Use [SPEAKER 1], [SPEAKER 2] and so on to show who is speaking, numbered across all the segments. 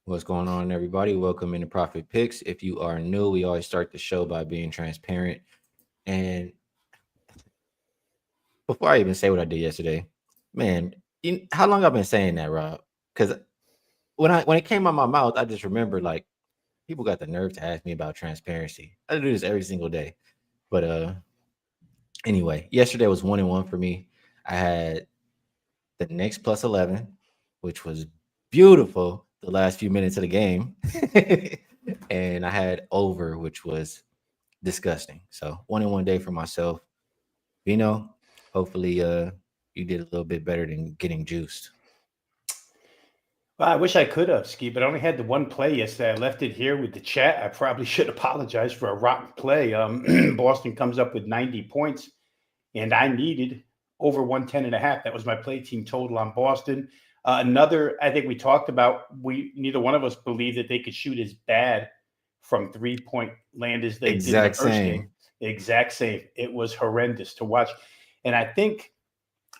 [SPEAKER 1] What's going on, everybody? Welcome into Profit Picks. If you are new, we always start the show by being transparent. And before I even say what I did yesterday, man, how long I've been saying that, Rob? Because when it came out my mouth, I just remember like people got the nerve to ask me about transparency. I do this every single day. But anyway, yesterday was 1-1 for me. I had the Knicks plus 11, which was beautiful the last few minutes of the game. And I had over, which was disgusting. So 1-1 day for myself. Veno, hopefully you did a little bit better than getting juiced.
[SPEAKER 2] Well, I wish I could have, Skee, but I only had the one play yesterday. I left it here with the chat. I probably should apologize for a rotten play. Boston comes up with 90 points, and I needed over 110.5. That was my play team total on Boston. Another, I think we talked about, neither one of us believed that they could shoot as bad from three-point land as they did in the first game. Exact same. It was horrendous to watch. And I think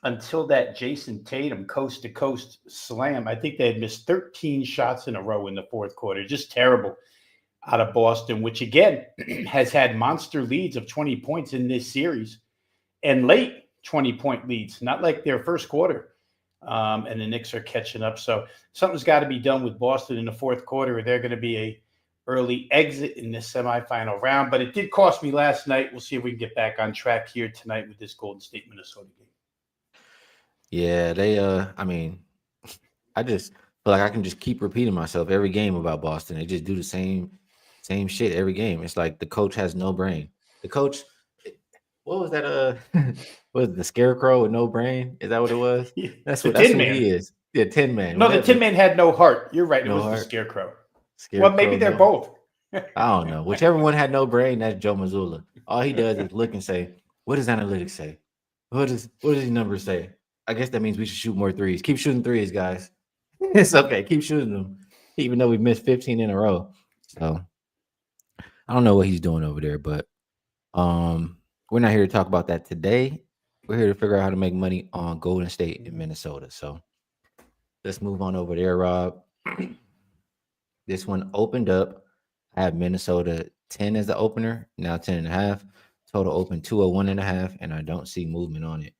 [SPEAKER 2] until that Jason Tatum coast-to-coast slam, I think they had missed 13 shots in a row in the fourth quarter. Just terrible out of Boston, which, again, has had monster leads of 20 points in this series and late 20-point leads, not like their first quarter. And the Knicks are catching up. So something's got to be done with Boston in the fourth quarter, or they're going to be a early exit in this semifinal round. But it did cost me last night. We'll see if we can get back on track here tonight with this Golden State Minnesota game.
[SPEAKER 1] Yeah, they I mean, I just feel like I can just keep repeating myself every game about Boston. They just do the same shit every game. It's like the coach has no brain. The coach, what was that? Was it the scarecrow with no brain? Is that what it was? That's
[SPEAKER 2] the
[SPEAKER 1] what that's
[SPEAKER 2] Tin
[SPEAKER 1] who
[SPEAKER 2] Man.
[SPEAKER 1] he is. Yeah, Tin Man.
[SPEAKER 2] No, the Tin Man had no heart. You're right. It
[SPEAKER 1] No
[SPEAKER 2] was
[SPEAKER 1] heart.
[SPEAKER 2] the Scarecrow.
[SPEAKER 1] Scarecrow.
[SPEAKER 2] Well, maybe they're
[SPEAKER 1] no.
[SPEAKER 2] both.
[SPEAKER 1] I don't know. Whichever one had no brain, that's Joe Mazzulla. All he does is look and say, "What does analytics say? What does these numbers say?" I guess that means we should shoot more threes. Keep shooting threes, guys. It's okay. Keep shooting them, even though we missed 15 in a row. So I don't know what he's doing over there, but we're not here to talk about that today. We're here to figure out how to make money on Golden State in Minnesota. So let's move on over there, Rob. This one opened up. I have Minnesota 10 as the opener, now 10.5. Total open 201.5, and I don't see movement on it.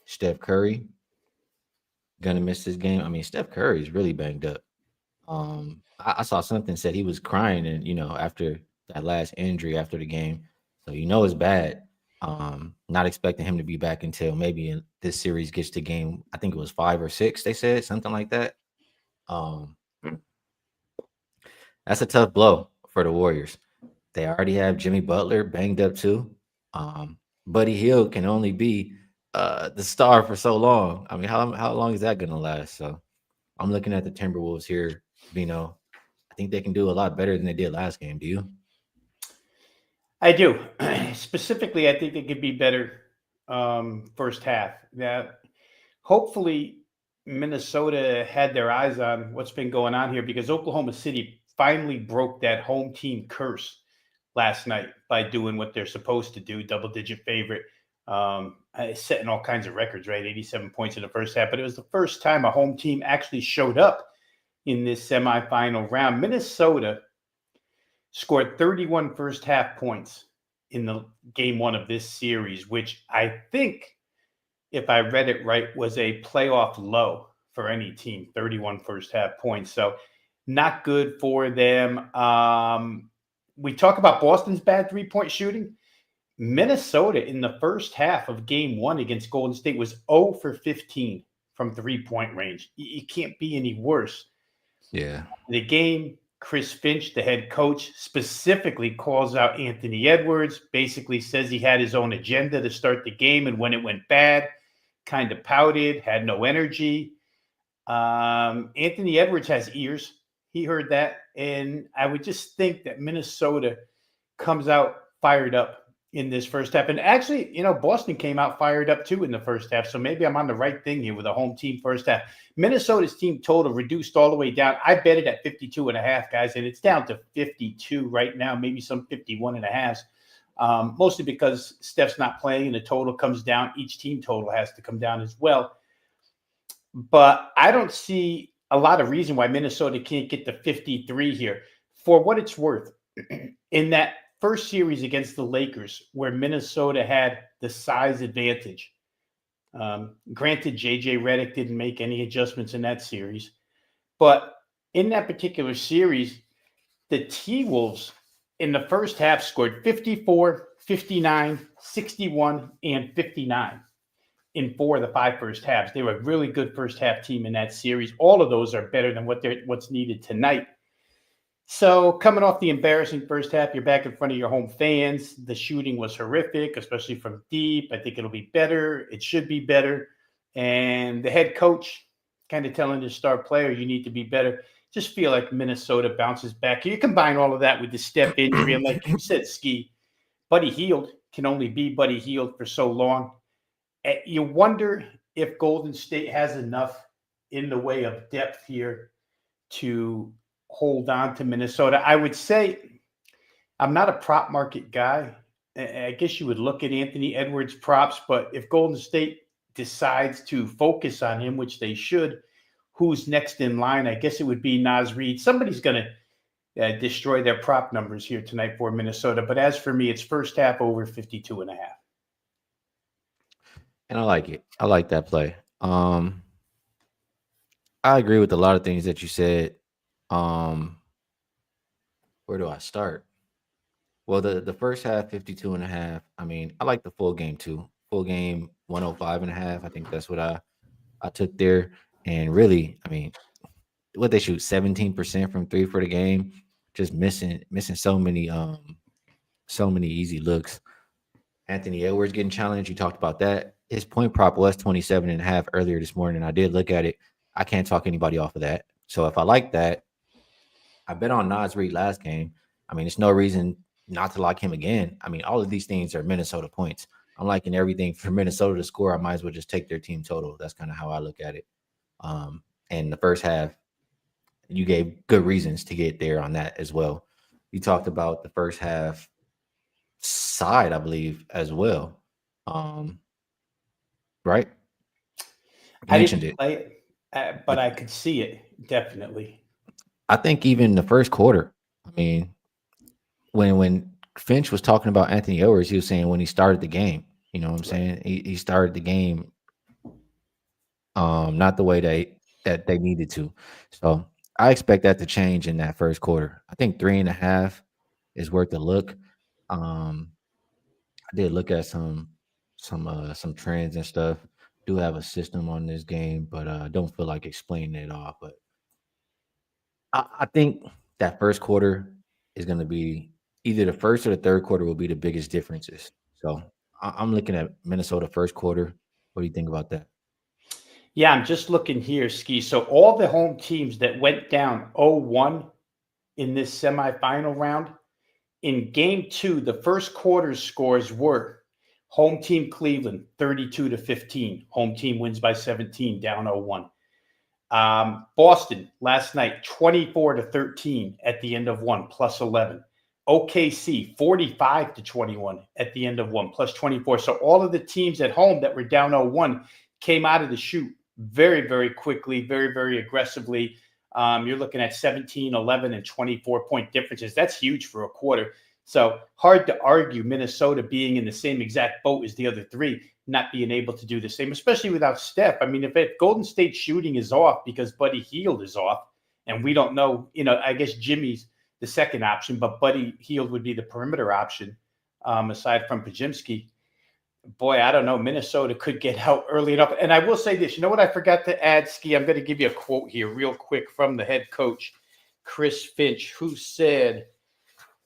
[SPEAKER 1] Steph Curry gonna miss this game. I mean, Steph Curry is really banged up. I saw something said he was crying, and after that last injury after the game, so it's bad. Not expecting him to be back until maybe in this series gets to game. I think it was 5 or 6. They said something like that. That's a tough blow for the Warriors. They already have Jimmy Butler banged up too. Buddy Hield can only be the star for so long. I mean, how long is that going to last? So I'm looking at the Timberwolves here. I think they can do a lot better than they did last game. Do you?
[SPEAKER 2] I do. Specifically, I think they could be better first half. Now, hopefully, Minnesota had their eyes on what's been going on here because Oklahoma City finally broke that home team curse last night by doing what they're supposed to do, double-digit favorite, setting all kinds of records, right? 87 points in the first half. But it was the first time a home team actually showed up in this semifinal round. Minnesota scored 31 first half points in the game one of this series, which I think, if I read it right, was a playoff low for any team, 31 first half points. So not good for them. We talk about Boston's bad three-point shooting. Minnesota in the first half of game one against Golden State was 0 for 15 from three-point range. You can't be any worse.
[SPEAKER 1] Yeah.
[SPEAKER 2] The game, Chris Finch, the head coach, specifically calls out Anthony Edwards, basically says he had his own agenda to start the game, and when it went bad, kind of pouted, had no energy. Anthony Edwards has ears. He heard that, and I would just think that Minnesota comes out fired up in this first half. And actually, Boston came out fired up too in the first half. So maybe I'm on the right thing here with a home team first half. Minnesota's team total reduced all the way down. I bet it at 52.5, guys, and it's down to 52 right now, maybe some 51.5. Mostly because Steph's not playing and the total comes down. Each team total has to come down as well. But I don't see a lot of reason why Minnesota can't get to 53 here. For what it's worth, in that first series against the Lakers, where Minnesota had the size advantage, granted, JJ Redick didn't make any adjustments in that series, but in that particular series, the T-Wolves in the first half scored 54, 59, 61, and 59 in 4 of the 5 first halves. They were a really good first half team in that series. All of those are better than what's needed tonight. So coming off the embarrassing first half, you're back in front of your home fans. The shooting was horrific, especially from deep. I think it'll be better. It should be better. And the head coach kind of telling his star player, you need to be better. Just feel like Minnesota bounces back. You combine all of that with the step injury. And like you said, Skee, Buddy Hield can only be Buddy Hield for so long. You wonder if Golden State has enough in the way of depth here to hold on to Minnesota. I would say I'm not a prop market guy. I guess you would look at Anthony Edwards props, but if Golden State decides to focus on him, which they should, who's next in line? I guess it would be Naz Reid. Somebody's going to destroy their prop numbers here tonight for Minnesota. But as for me, it's first half over 52.5.
[SPEAKER 1] And I like it. I like that play. I agree with a lot of things that you said. Where do I start? Well, the first half, 52.5. I mean, I like the full game too. Full game, 105.5. I think that's what I took there. And really, I mean, what they shoot 17% from 3 for the game, just missing so many easy looks. Anthony Edwards getting challenged. You talked about that. His point prop was 27.5 earlier this morning. I did look at it. I can't talk anybody off of that. So if I like that, I bet on Naz Reid last game. I mean, there's no reason not to like him again. I mean, all of these things are Minnesota points. I'm liking everything for Minnesota to score. I might as well just take their team total. That's kind of how I look at it. And the first half, you gave good reasons to get there on that as well. You talked about the first half side, I believe, as well. Right?
[SPEAKER 2] I didn't play it, but I could see it, definitely.
[SPEAKER 1] I think even the first quarter, I mean, when Finch was talking about Anthony Edwards, he was saying when he started the game, you know what I'm saying? He started the game not the way that they needed to. So I expect that to change in that first quarter. I think 3.5 is worth a look. I did look at some trends and stuff. Do have a system on this game, but don't feel like explaining it all. But I think that first quarter is going to be either the first or the third quarter will be the biggest differences. So I'm looking at Minnesota first quarter. What do you think about that?
[SPEAKER 2] Yeah, I'm just looking here, Skee. So all the home teams that went down 0-1 in this semifinal round, in game 2, the first quarter scores were home team Cleveland 32-15. Home team wins by 17, down 0-1. Boston last night 24-13 at the end of 1, plus 11. OKC 45-21 at the end of 1, plus 24. So all of the teams at home that were down 0-1 came out of the chute very, very quickly, very, very aggressively. You're looking at 17, 11, and 24-point differences. That's huge for a quarter. So hard to argue Minnesota being in the same exact boat as the other three, not being able to do the same, especially without Steph. I mean, if Golden State shooting is off because Buddy Hield is off, and we don't know, I guess Jimmy's the second option, but Buddy Hield would be the perimeter option aside from Podziemski. Boy, I don't know. Minnesota could get out early enough. And I will say this. You know what I forgot to add, Skee? I'm going to give you a quote here real quick from the head coach, Chris Finch, who said,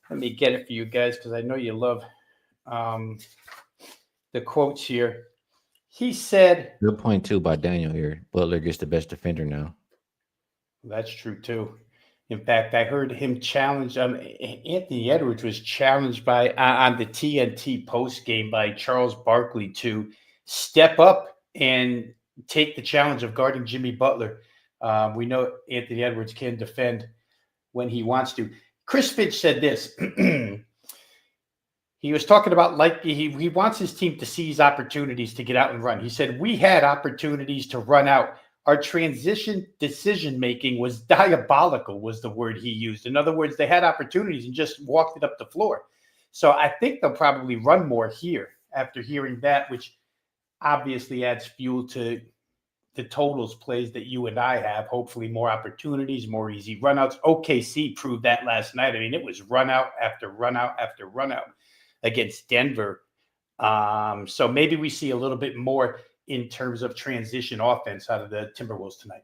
[SPEAKER 2] let me get it for you guys because I know you love the quotes here. He said...
[SPEAKER 1] Good point, too, by Daniel here. Butler gets the best defender now.
[SPEAKER 2] That's true, too. In fact, I heard him challenge. Anthony Edwards was challenged on the TNT post game by Charles Barkley to step up and take the challenge of guarding Jimmy Butler. We know Anthony Edwards can defend when he wants to. Chris Finch said this. He was talking about he wants his team to seize opportunities to get out and run. He said, we had opportunities to run out. Our transition decision making was diabolical, was the word he used. In other words, they had opportunities and just walked it up the floor. So I think they'll probably run more here after hearing that, which obviously adds fuel to the totals plays that you and I have. Hopefully, more opportunities, more easy runouts. OKC proved that last night. I mean, it was run out after run out after run out against Denver. So maybe we see a little bit more in terms of transition offense out of the Timberwolves tonight.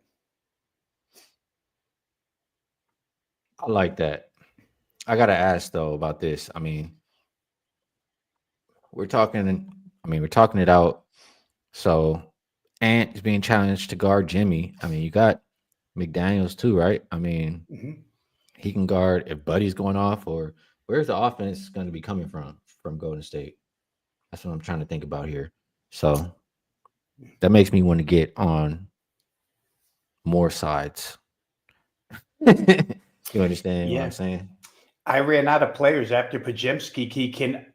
[SPEAKER 1] I like that. I gotta ask though about this. I mean, we're talking. We're talking it out. So, Ant is being challenged to guard Jimmy. I mean, you got McDaniels too, right? I mean, he can guard if Buddy's going off, or where's the offense going to be coming from Golden State? That's what I'm trying to think about here. So that makes me want to get on more sides. You understand what I'm saying?
[SPEAKER 2] I ran out of players after Podziemski. He can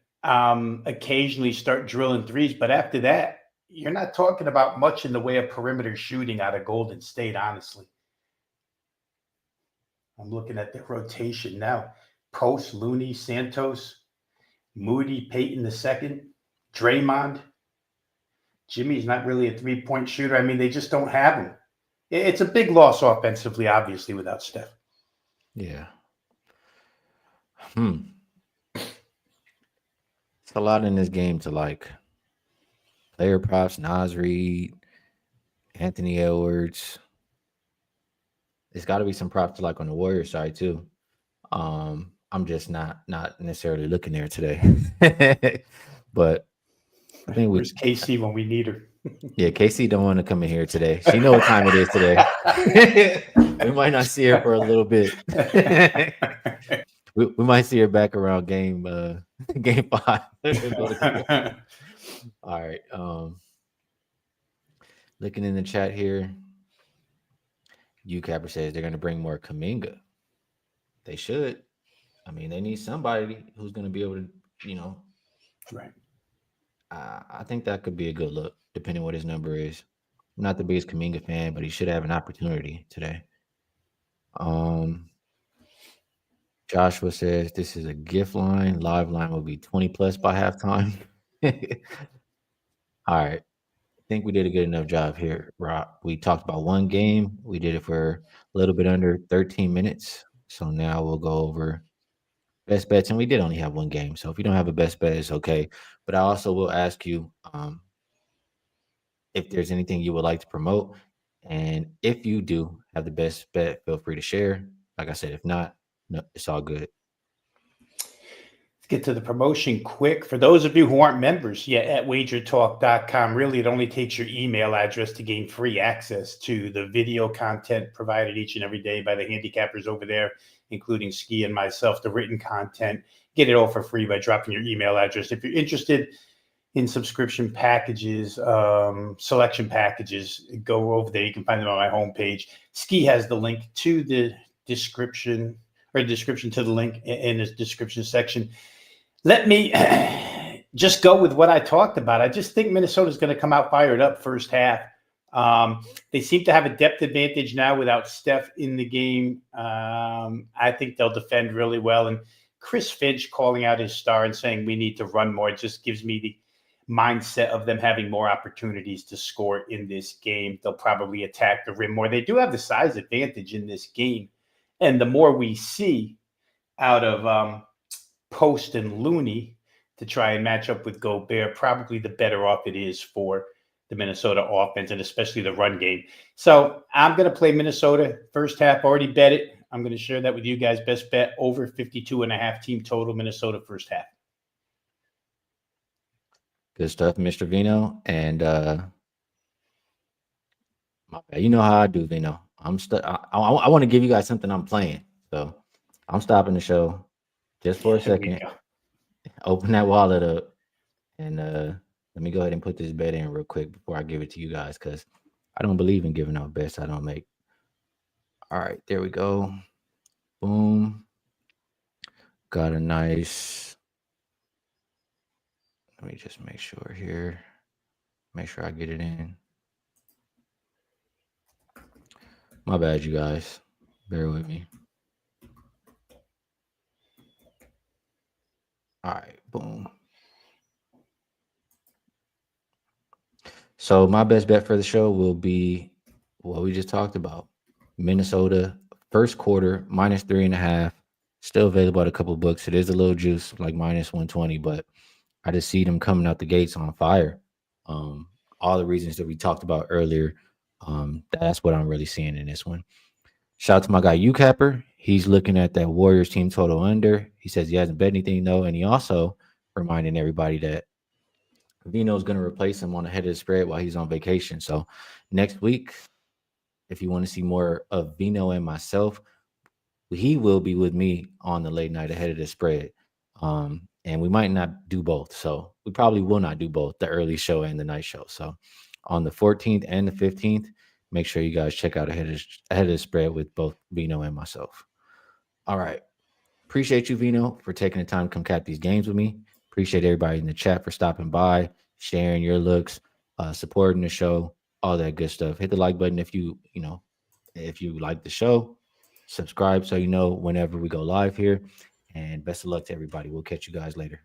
[SPEAKER 2] occasionally start drilling threes, but after that, you're not talking about much in the way of perimeter shooting out of Golden State, honestly. I'm looking at the rotation now. Post, Looney, Santos, Moody, Peyton II, Draymond. Jimmy's not really a three-point shooter. I mean, they just don't have him. It's a big loss offensively, obviously, without Steph.
[SPEAKER 1] Yeah. It's a lot in this game to like. Player props, Nas Reed, Anthony Edwards. There's got to be some props to like on the Warriors side too. I'm just not necessarily looking there today. But I think
[SPEAKER 2] where's KC when we need her?
[SPEAKER 1] Yeah, Casey don't want to come in here today. She know what time it is today. We might not see her for a little bit. we might see her back around game 5. All right. Looking in the chat here, UCapper says they're going to bring more Kuminga. They should. I mean, they need somebody who's going to be able to,
[SPEAKER 2] Right.
[SPEAKER 1] I think that could be a good look, depending what his number is. I'm not the biggest Kuminga fan, but he should have an opportunity today. Joshua says this is a gift line. Live line will be 20 plus by halftime. All right. I think we did a good enough job here, Rob. We talked about one game. We did it for a little bit under 13 minutes. So now we'll go over best bets. And we did only have one game. So if you don't have a best bet, it's okay. But I also will ask you if there's anything you would like to promote. And if you do have the best bet, feel free to share. Like I said, if not, no, it's all good.
[SPEAKER 2] Let's get to the promotion quick. For those of you who aren't members yet at wagertalk.com, really it only takes your email address to gain free access to the video content provided each and every day by the handicappers over there, including Skee and myself, the written content. Get it all for free by dropping your email address. If you're interested in subscription packages, selection packages, go over there. You can find them on my homepage. Skee has the link to the description to the link in the description section. Let me just go with what I talked about. I just think Minnesota's going to come out fired up first half. They seem to have a depth advantage now without Steph in the game. I think they'll defend really well. And Chris Finch calling out his star and saying we need to run more, it just gives me the mindset of them having more opportunities to score in this game. They'll probably attack the rim more. They do have the size advantage in this game. And the more we see out of Post and Looney to try and match up with Gobert, probably the better off it is for the Minnesota offense and especially the run game. So I'm going to play Minnesota first half. Already bet it. I'm going to share that with you guys. Best bet over 52.5 team total Minnesota first half.
[SPEAKER 1] Good stuff, Mr. Veno. And you know how I do, Veno. I want to give you guys something I'm playing. So I'm stopping the show just for a second. Open that wallet up and let me go ahead and put this bet in real quick before I give it to you guys, because I don't believe in giving out bets I don't make. All right, there we go. Boom. Got a nice. Let me just make sure here. Make sure I get it in. My bad, you guys. Bear with me. All right, boom. So my best bet for the show will be what we just talked about. Minnesota first quarter -3.5. Still available at a couple books. It is a little juice, like -120, but I just see them coming out the gates on fire. Um, all the reasons that we talked about earlier. That's what I'm really seeing in this one. Shout out to my guy UCapper. He's looking at that Warriors team total under. He says he hasn't bet anything though, and he also reminding everybody that Veno is going to replace him on the head of the spread while he's on vacation. So next week, if you want to see more of Veno and myself, he will be with me on the late night ahead of the spread. And we might not do both. So we probably will not do both, the early show and the night show. So on the 14th and the 15th, make sure you guys check out ahead of the spread with both Veno and myself. All right. Appreciate you, Veno, for taking the time to come cap these games with me. Appreciate everybody in the chat for stopping by, sharing your looks, supporting the show, all that good stuff. Hit the like button if if you like the show. Subscribe so you know whenever we go live here. And best of luck to everybody. We'll catch you guys later.